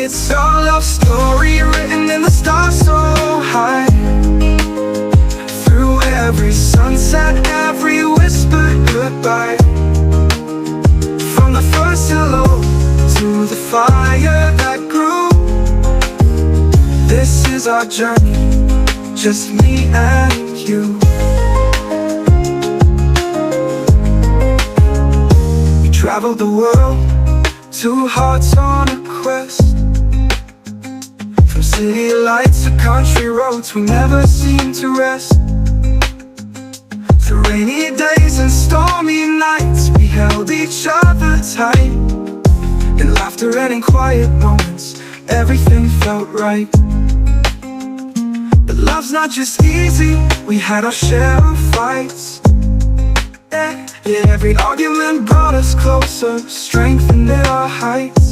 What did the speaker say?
It's our love story written in the stars so high. Through every sunset, every whispered goodbye. From the first hello to the fire that grew. This is our journey, just me and you. We traveled the world, two hearts on a quest. From city lights to country roads, we never seem to rest. Through rainy days and stormy nights, we held each other tight. In laughter and in quiet moments, everything felt right. But love's not just easy, we had our share of fights. Yeah, every argument brought us closer, strengthened our heights.